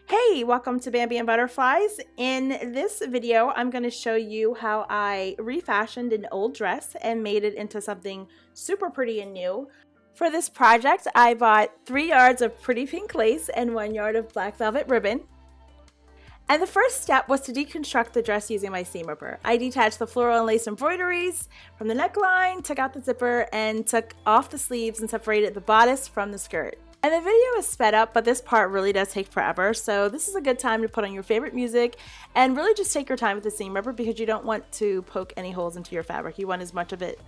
Hey, welcome to Bambi and Butterflies. In this video, I'm going to show you how I refashioned an old dress and made it into something super pretty and new. For this project, I bought 3 yards of pretty pink lace and 1 yard of black velvet ribbon. And the first step was to deconstruct the dress using my seam ripper. I detached the floral and lace embroideries from the neckline, took out the zipper, and took off the sleeves and separated the bodice from the skirt. And the video is sped up, but this part really does take forever, so this is a good time to put on your favorite music and really just take your time with the seam ripper because you don't want to poke any holes into your fabric. You want as much of it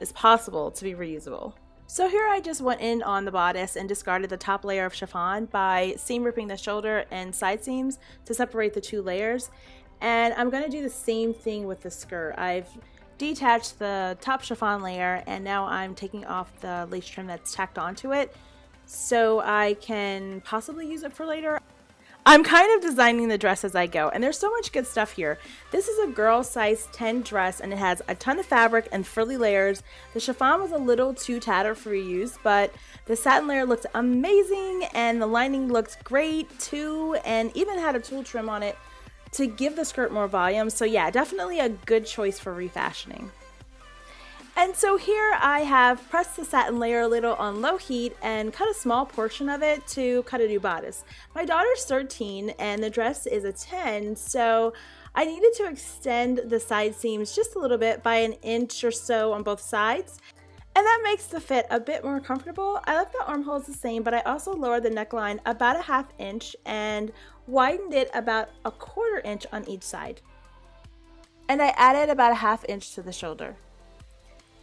as possible to be reusable. So here I just went in on the bodice and discarded the top layer of chiffon by seam ripping the shoulder and side seams to separate the 2 layers. And I'm going to do the same thing with the skirt. I've detached the top chiffon layer and now I'm taking off the lace trim that's tacked onto it so I can possibly use it for later. I'm kind of designing the dress as I go, and there's so much good stuff here. This is a girl size 10 dress, and it has a ton of fabric and frilly layers. The chiffon was a little too tattered for reuse, but the satin layer looked amazing, and the lining looked great too, and even had a tulle trim on it to give the skirt more volume. So yeah, definitely a good choice for refashioning. And so here I have pressed the satin layer a little on low heat and cut a small portion of it to cut a new bodice. My daughter's 13 and the dress is a 10, so I needed to extend the side seams just a little bit by 1 inch or so on both sides. And that makes the fit a bit more comfortable. I left the armholes the same, but I also lowered the neckline about 1/2 inch and widened it about 1/4 inch on each side. And I added about 1/2 inch to the shoulder.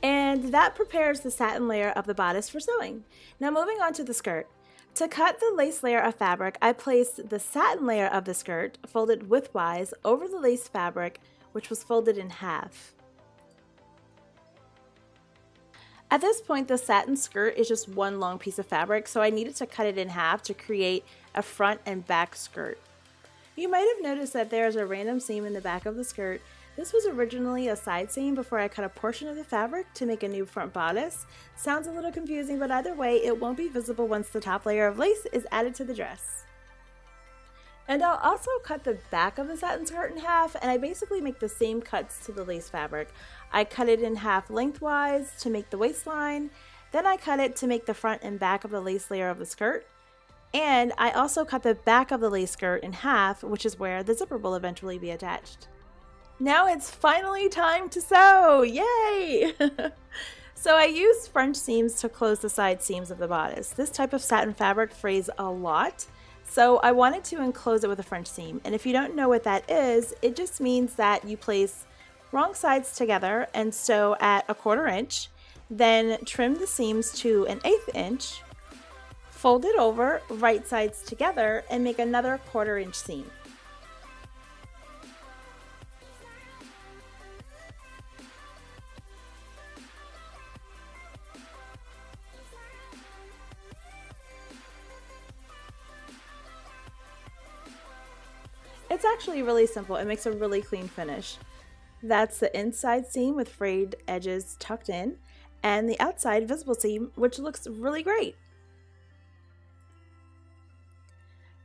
And that prepares the satin layer of the bodice for sewing. Now moving on to the skirt. To cut the lace layer of fabric, I placed the satin layer of the skirt, folded widthwise, over the lace fabric, which was folded in half. At this point, the satin skirt is just one long piece of fabric, so I needed to cut it in half to create a front and back skirt. You might have noticed that there is a random seam in the back of the skirt. This was originally a side seam before I cut a portion of the fabric to make a new front bodice. Sounds a little confusing, but either way, it won't be visible once the top layer of lace is added to the dress. And I'll also cut the back of the satin skirt in half, and I basically make the same cuts to the lace fabric. I cut it in half lengthwise to make the waistline, then I cut it to make the front and back of the lace layer of the skirt, and I also cut the back of the lace skirt in half, which is where the zipper will eventually be attached. Now it's finally time to sew! Yay! So I used French seams to close the side seams of the bodice. This type of satin fabric frays a lot, so I wanted to enclose it with a French seam. And if you don't know what that is, it just means that you place wrong sides together and sew at 1/4 inch, then trim the seams to 1/8 inch, fold it over, right sides together, and make another 1/4 inch seam. It's actually really simple. It makes a really clean finish. That's the inside seam with frayed edges tucked in, and the outside visible seam, which looks really great.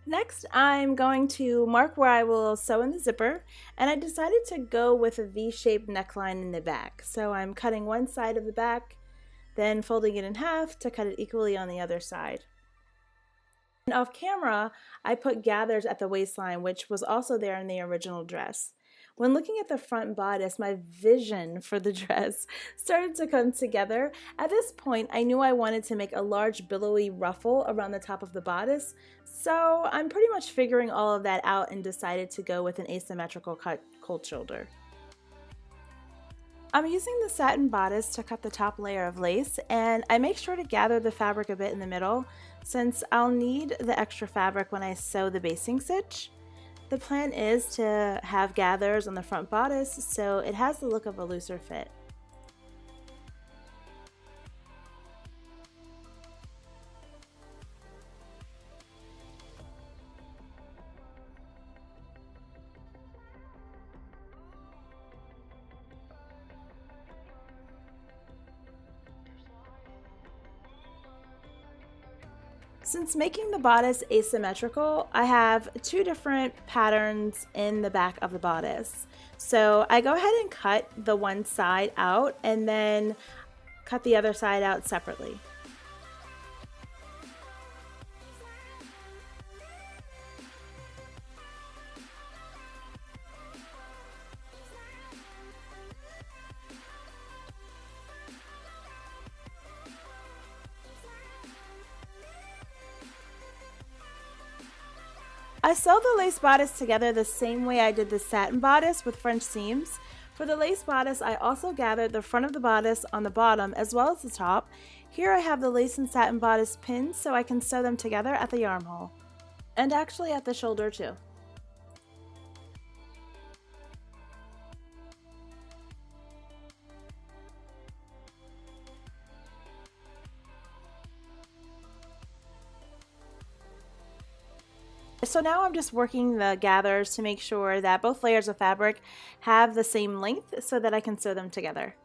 Next, I'm going to mark where I will sew in the zipper, and I decided to go with a V-shaped neckline in the back. So I'm cutting one side of the back, then folding it in half to cut it equally on the other side. And off camera, I put gathers at the waistline, which was also there in the original dress. When looking at the front bodice, my vision for the dress started to come together. At this point, I knew I wanted to make a large billowy ruffle around the top of the bodice, so I'm pretty much figuring all of that out and decided to go with an asymmetrical cut cold shoulder. I'm using the satin bodice to cut the top layer of lace, and I make sure to gather the fabric a bit in the middle since I'll need the extra fabric when I sew the basting stitch. The plan is to have gathers on the front bodice so it has the look of a looser fit. Since making the bodice asymmetrical, I have two different patterns in the back of the bodice. So I go ahead and cut the one side out and then cut the other side out separately. I sew the lace bodice together the same way I did the satin bodice with French seams. For the lace bodice, I also gathered the front of the bodice on the bottom as well as the top. Here I have the lace and satin bodice pinned so I can sew them together at the armhole. And actually at the shoulder too. So now I'm just working the gathers to make sure that both layers of fabric have the same length so that I can sew them together.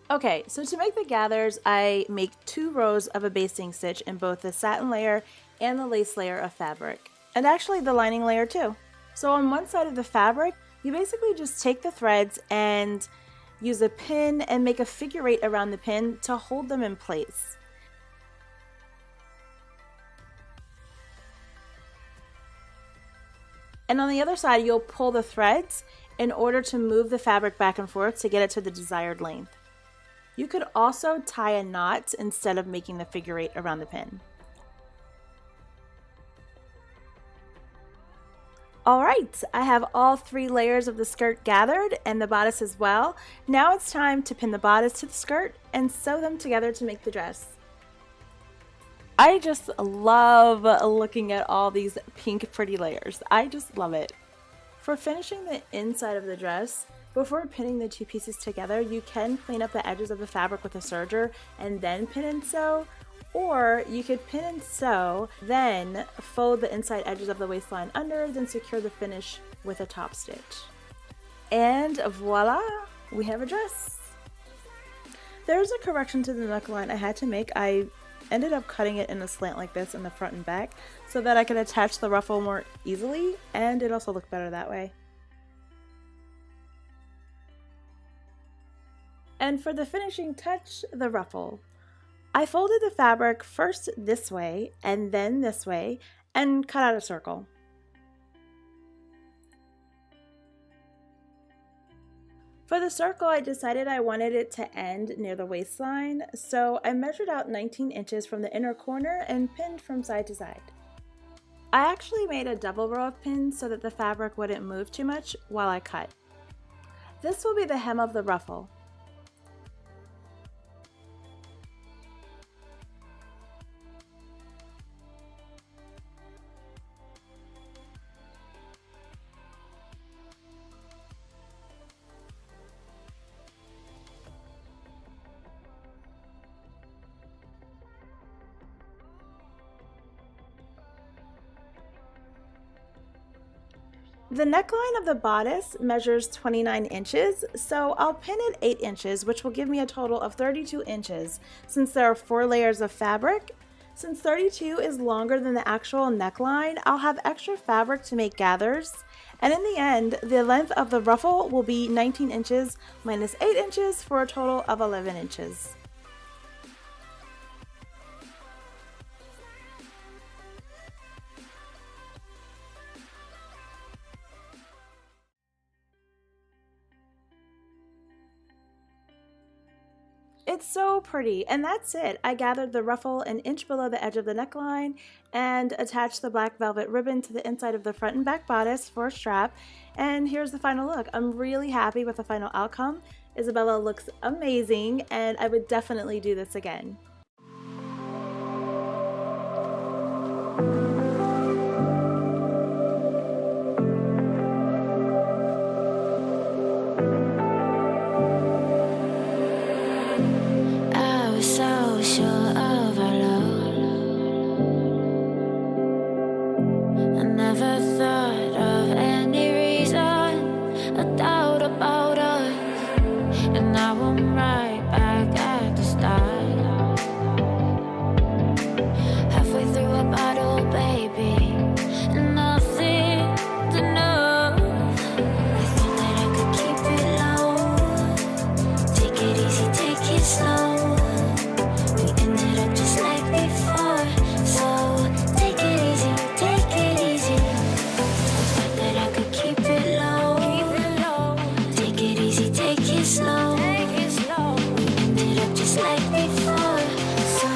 Okay, so to make the gathers, I make 2 rows of a basting stitch in both the satin layer and the lace layer of fabric, and actually the lining layer too. So on one side of the fabric, you basically just take the threads and use a pin and make a figure 8 around the pin to hold them in place. And on the other side, you'll pull the threads in order to move the fabric back and forth to get it to the desired length. You could also tie a knot instead of making the figure 8 around the pin. Alright, I have all 3 layers of the skirt gathered and the bodice as well. Now it's time to pin the bodice to the skirt and sew them together to make the dress. I just love looking at all these pink pretty layers. I just love it. For finishing the inside of the dress, before pinning the 2 pieces together, you can clean up the edges of the fabric with a serger and then pin and sew. Or you could pin and sew, then fold the inside edges of the waistline under, then secure the finish with a top stitch. And voila, we have a dress. There's a correction to the neckline I had to make. I ended up cutting it in a slant like this in the front and back so that I could attach the ruffle more easily, and it also looked better that way. And for the finishing touch, the ruffle. I folded the fabric first this way and then this way and cut out a circle. For the circle, I decided I wanted it to end near the waistline, so I measured out 19 inches from the inner corner and pinned from side to side. I actually made a double row of pins so that the fabric wouldn't move too much while I cut. This will be the hem of the ruffle. The neckline of the bodice measures 29 inches, so I'll pin it 8 inches, which will give me a total of 32 inches since there are 4 layers of fabric. Since 32 is longer than the actual neckline, I'll have extra fabric to make gathers, and in the end, the length of the ruffle will be 19 inches minus 8 inches for a total of 11 inches. It's so pretty, and that's it. I gathered the ruffle an inch below the edge of the neckline and attached the black velvet ribbon to the inside of the front and back bodice for a strap, and here's the final look. I'm really happy with the final outcome. Isabella looks amazing, and I would definitely do this again. Never thought of any reason and now I'm right back at the start. Halfway through a bottle, baby, and nothing's enough. I thought that I could keep it low. Take it easy, take it slow. We ended up just like before, so take it easy, take it easy. I thought that I could keep it low. Take it easy, take it slow. We ended up just like before, so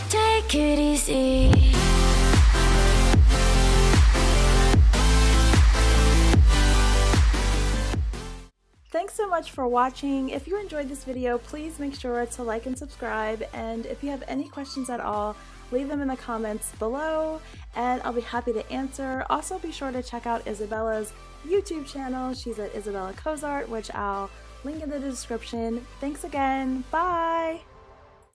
take it easy. Thanks so much for watching. If you enjoyed this video, please make sure to like and subscribe, and if you have any questions at all, leave them in the comments below and I'll be happy to answer. Also, be sure to check out Isabella's YouTube channel. She's at Isabella Cozart, which I'll link in the description. Thanks again. Bye!